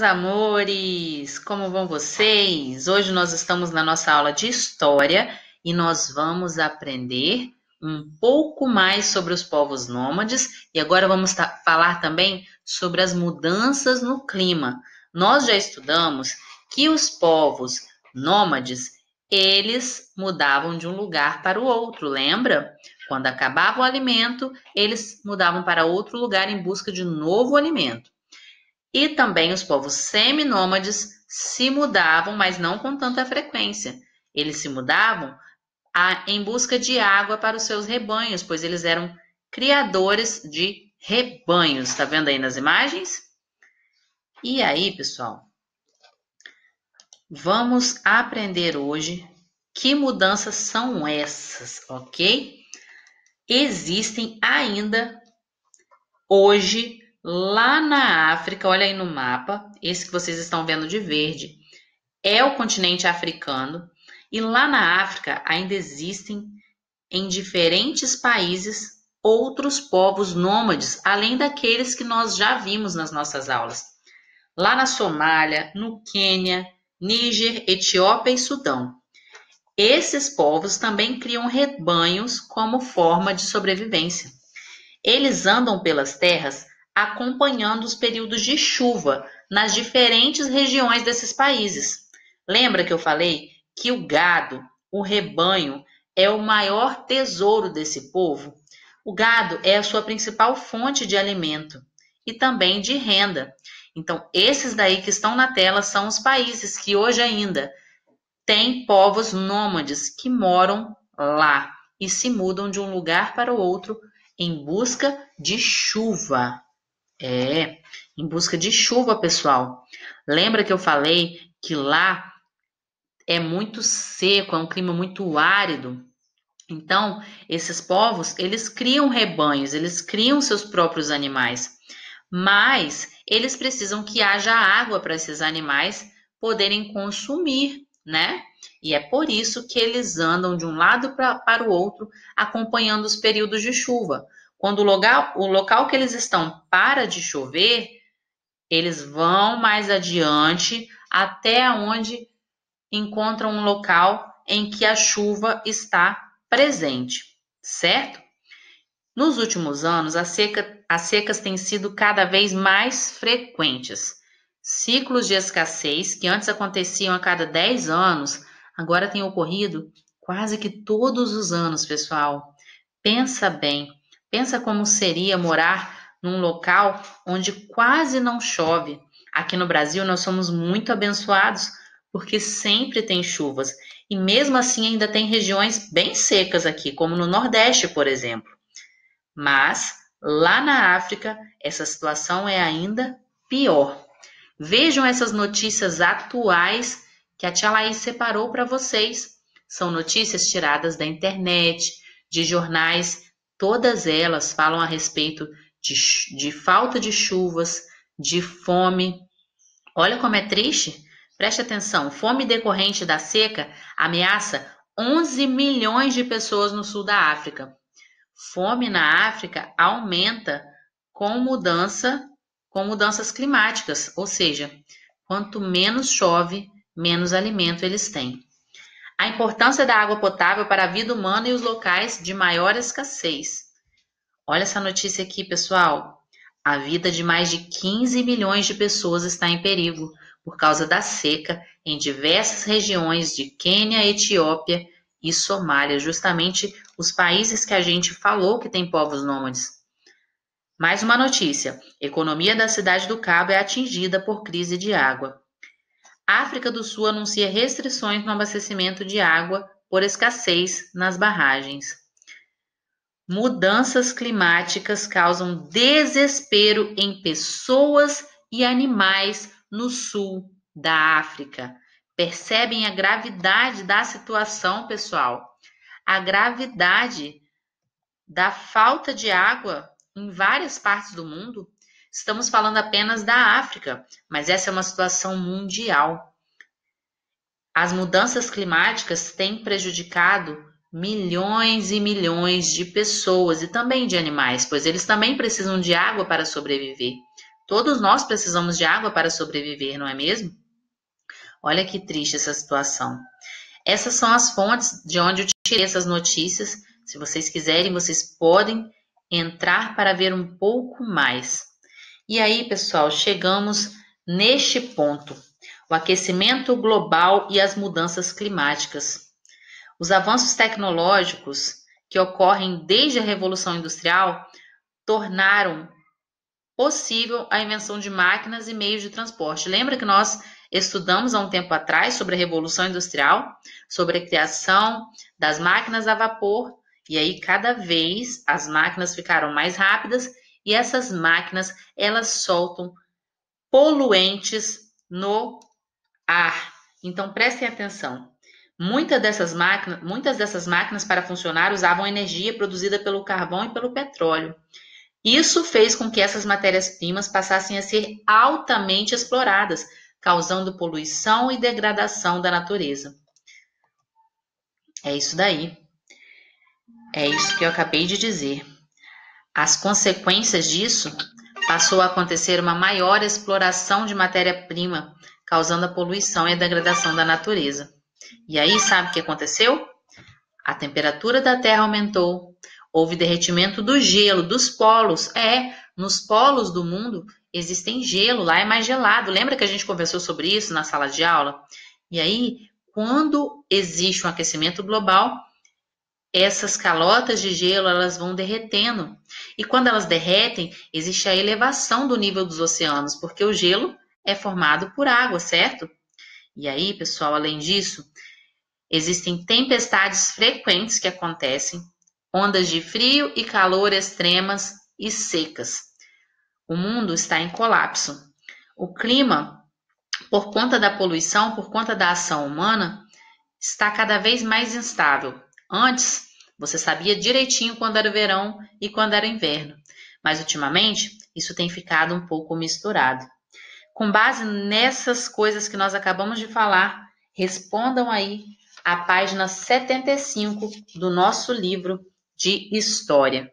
Amores, como vão vocês? Hoje nós estamos na nossa aula de história e nós vamos aprender um pouco mais sobre os povos nômades e agora vamos falar também sobre as mudanças no clima. Nós já estudamos que os povos nômades, eles mudavam de um lugar para o outro, lembra? Quando acabava o alimento, eles mudavam para outro lugar em busca de novo alimento. E também os povos seminômades se mudavam, mas não com tanta frequência. Eles se mudavam em busca de água para os seus rebanhos, pois eles eram criadores de rebanhos. Está vendo aí nas imagens? E aí, pessoal, vamos aprender hoje que mudanças são essas, ok? Existem ainda hoje lá na África, olha aí no mapa, esse que vocês estão vendo de verde, é o continente africano. E lá na África ainda existem em diferentes países outros povos nômades, além daqueles que nós já vimos nas nossas aulas. Lá na Somália, no Quênia, Níger, Etiópia e Sudão. Esses povos também criam rebanhos como forma de sobrevivência. Eles andam pelas terras acompanhando os períodos de chuva nas diferentes regiões desses países. Lembra que eu falei que o gado, o rebanho, é o maior tesouro desse povo? O gado é a sua principal fonte de alimento e também de renda. Então, esses daí que estão na tela são os países que hoje ainda têm povos nômades que moram lá e se mudam de um lugar para o outro em busca de chuva. Em busca de chuva, pessoal. Lembra que eu falei que lá é muito seco, é um clima muito árido? Então, esses povos, eles criam rebanhos, eles criam seus próprios animais, mas eles precisam que haja água para esses animais poderem consumir, né? E é por isso que eles andam de um lado para o outro, acompanhando os períodos de chuva. Quando o local que eles estão para de chover, eles vão mais adiante até onde encontram um local em que a chuva está presente, certo? Nos últimos anos, as secas têm sido cada vez mais frequentes. Ciclos de escassez, que antes aconteciam a cada 10 anos, agora têm ocorrido quase que todos os anos, pessoal. Pensa bem, pensa como seria morar num local onde quase não chove. Aqui no Brasil, nós somos muito abençoados porque sempre tem chuvas. E mesmo assim, ainda tem regiões bem secas aqui, como no Nordeste, por exemplo. Mas lá na África, essa situação é ainda pior. Vejam essas notícias atuais que a tia Laís separou para vocês. São notícias tiradas da internet, de jornais, todas elas falam a respeito de falta de chuvas, de fome. Olha como é triste. Preste atenção, fome decorrente da seca ameaça 11 milhões de pessoas no sul da África. Fome na África aumenta com mudanças climáticas, ou seja, quanto menos chove, menos alimento eles têm. A importância da água potável para a vida humana e os locais de maior escassez. Olha essa notícia aqui, pessoal. A vida de mais de 15 milhões de pessoas está em perigo por causa da seca em diversas regiões de Quênia, Etiópia e Somália, justamente os países que a gente falou que tem povos nômades. Mais uma notícia: economia da cidade do Cabo é atingida por crise de água. A África do Sul anuncia restrições no abastecimento de água por escassez nas barragens. Mudanças climáticas causam desespero em pessoas e animais no sul da África. Percebem a gravidade da situação, pessoal? A gravidade da falta de água em várias partes do mundo. Estamos falando apenas da África, mas essa é uma situação mundial. As mudanças climáticas têm prejudicado milhões e milhões de pessoas e também de animais, pois eles também precisam de água para sobreviver. Todos nós precisamos de água para sobreviver, não é mesmo? Olha que triste essa situação. Essas são as fontes de onde eu tirei essas notícias. Se vocês quiserem, vocês podem entrar para ver um pouco mais. E aí, pessoal, chegamos neste ponto: o aquecimento global e as mudanças climáticas. Os avanços tecnológicos que ocorrem desde a Revolução Industrial tornaram possível a invenção de máquinas e meios de transporte. Lembra que nós estudamos há um tempo atrás sobre a Revolução Industrial, sobre a criação das máquinas a vapor, e aí cada vez as máquinas ficaram mais rápidas e essas máquinas elas soltam poluentes no ar. Então prestem atenção. Muitas dessas máquinas para funcionar usavam energia produzida pelo carvão e pelo petróleo. Isso fez com que essas matérias-primas passassem a ser altamente exploradas, causando poluição e degradação da natureza. É isso daí. É isso que eu acabei de dizer. As consequências disso passou a acontecer uma maior exploração de matéria-prima, causando a poluição e a degradação da natureza. E aí, sabe o que aconteceu? A temperatura da Terra aumentou, houve derretimento do gelo, dos polos. Nos polos do mundo existem gelo, lá é mais gelado. Lembra que a gente conversou sobre isso na sala de aula? E aí, quando existe um aquecimento global, essas calotas de gelo elas vão derretendo. E quando elas derretem, existe a elevação do nível dos oceanos, porque o gelo é formado por água, certo? E aí, pessoal, além disso, existem tempestades frequentes que acontecem, ondas de frio e calor extremas e secas. O mundo está em colapso. O clima, por conta da poluição, por conta da ação humana, está cada vez mais instável. Antes, você sabia direitinho quando era verão e quando era inverno, mas ultimamente isso tem ficado um pouco misturado. Com base nessas coisas que nós acabamos de falar, respondam aí a página 75 do nosso livro de história.